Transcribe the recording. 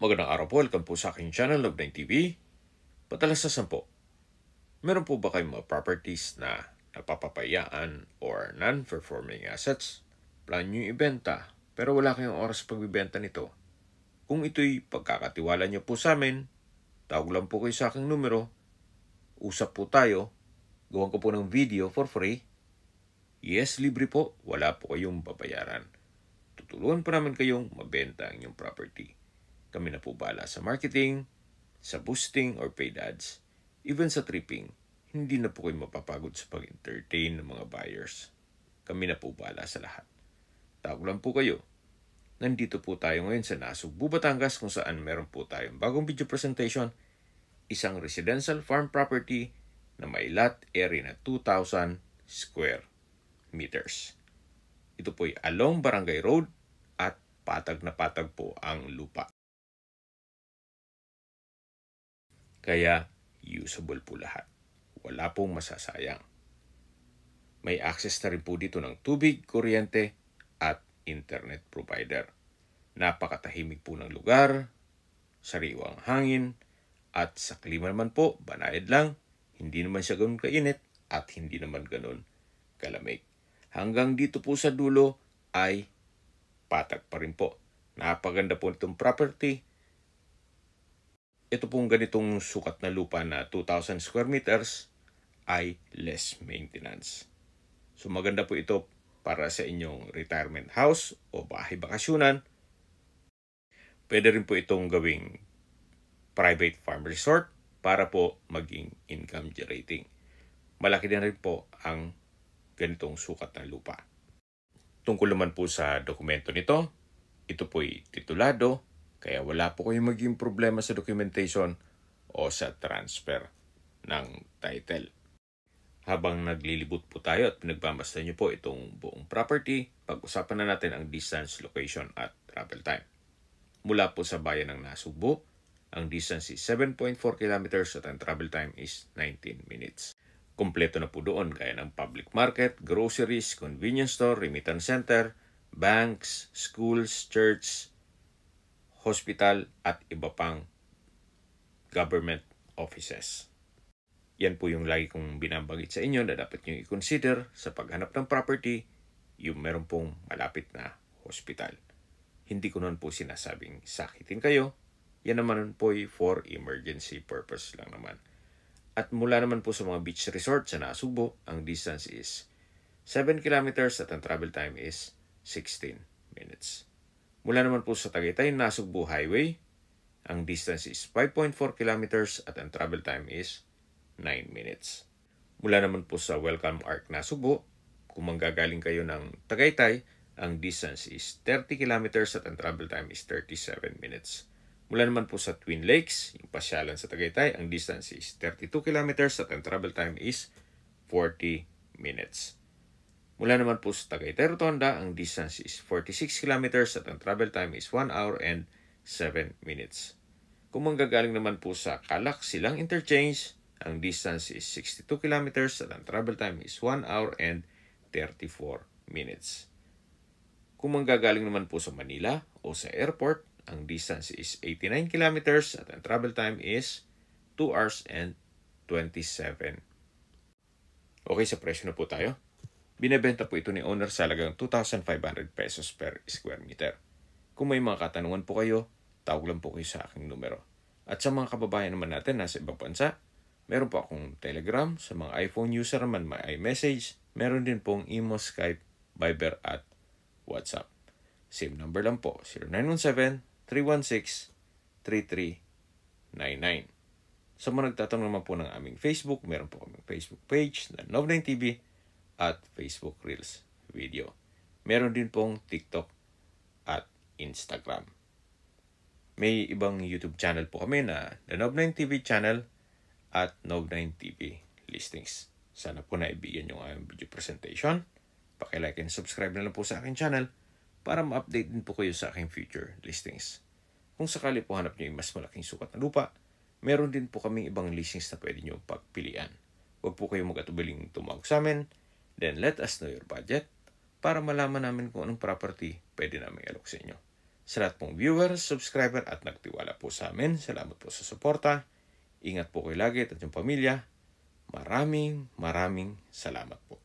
Magandang araw po, welcome po sa aking channel, Love9 TV. Patalasasan po, meron po ba kayong mga properties na napapapayaan or non-performing assets? Plan nyo ibenta, pero wala kayong oras pagbibenta nito. Kung ito'y pagkakatiwala nyo po sa amin, tawag lang po kayo sa aking numero, usap po tayo, gawan ko po ng video for free. Yes, libre po, wala po kayong babayaran. Tutulungan po namin kayong mabenta ang inyong property. Kami na po bahala sa marketing, sa boosting or paid ads, even sa tripping. Hindi na po kayo mapapagod sa pag-entertain ng mga buyers. Kami na po bahala sa lahat. Tawag lang po kayo. Nandito po tayo ngayon sa Nasugbu, Batangas kung saan meron po tayong bagong video presentation, isang residential farm property na may lot area na 2,000 square meters. Ito po'y along Barangay Road at patag na patag po ang lupa. Kaya usable po lahat. Wala pong masasayang. May access na rin po dito ng tubig, kuryente at internet provider. Napakatahimik po ng lugar, sariwang hangin, at sa klima naman po, banayad lang. Hindi naman siya ganun kainit at hindi naman ganun kalamig. Hanggang dito po sa dulo ay patag pa rin po. Napaganda po itong property. Ito pong ganitong sukat na lupa na 2,000 square meters ay less maintenance. So maganda po ito para sa inyong retirement house o bahay bakasyonan. Pwede rin po itong gawing private farm resort para po maging income generating. Malaki din rin po ang ganitong sukat na lupa. Tungkol naman po sa dokumento nito, ito po'y titulado, kaya wala po kayong maging problema sa documentation o sa transfer ng title. Habang naglilibot po tayo at pinagmamasdan nyo po itong buong property, pag-usapan na natin ang distance, location at travel time. Mula po sa bayan ng Nasugbu, ang distance is 7.4 kilometers at ang travel time is 19 minutes. Kompleto na po doon gaya ng public market, groceries, convenience store, remittance center, banks, schools, church, hospital at iba pang government offices. Yan po yung lagi kong binabanggit sa inyo na dapat nyo i-consider sa paghanap ng property, yung meron pong malapit na hospital. Hindi ko naman po sinasabing sakitin kayo. Yan naman po for emergency purpose lang naman. At mula naman po sa mga beach resort sa Nasugbu, ang distance is 7 kilometers at ang travel time is 16 minutes. Mula naman po sa Tagaytay, Nasugbu Highway, ang distance is 5.4 kilometers at ang travel time is 9 minutes. Mula naman po sa Welcome Arc Nasugbu, kung manggagaling kayo ng Tagaytay, ang distance is 30 kilometers at ang travel time is 37 minutes. Mula naman po sa Twin Lakes, yung pasyalan sa Tagaytay, ang distance is 32 kilometers at ang travel time is 40 minutes. Mula naman po sa Tagaytay Rotonda, ang distance is 46 kilometers at ang travel time is 1 hour and 7 minutes. Kung manggagaling naman po sa Calac Silang Interchange, ang distance is 62 kilometers at ang travel time is 1 hour and 34 minutes. Kung manggagaling naman po sa Manila o sa airport, ang distance is 89 kilometers at ang travel time is 2 hours and 27. Okay, sa presyo na po tayo. Binebenta po ito ni owner sa halagang 2,500 pesos per square meter. Kung may mga katanungan po kayo, tawag lang po kayo sa aking numero. At sa mga kababayan naman natin nasa ibang bansa, meron po akong Telegram. Sa mga iPhone user naman, may iMessage. Meron din pong Imo, Skype, Viber at WhatsApp. Same number lang po, 0917-316-3399. Sa mga nagtatanong naman po ng aming Facebook, meron po kaming Facebook page na Love9 TV at Facebook Reels video. Meron din pong TikTok at Instagram. May ibang YouTube channel po kami na The Love9 TV channel at Love9 TV listings. Sana po naibigyan yung aming video presentation. Paki-like and subscribe na lang po sa aking channel para ma-update din po kayo sa aking future listings. Kung sakali po hanap nyo yung mas malaking sukat na lupa, meron din po kaming ibang listings na pwede nyo pagpilian. Huwag po kayong mag-atubiling tumawag sa amin. Then let us know your budget para malaman namin kung anong property pwede namin alok sa inyo. Sa lahat pong viewers, subscriber at nagtiwala po sa amin, salamat po sa suporta. Ingat po kayo lagi at yung pamilya. Maraming salamat po.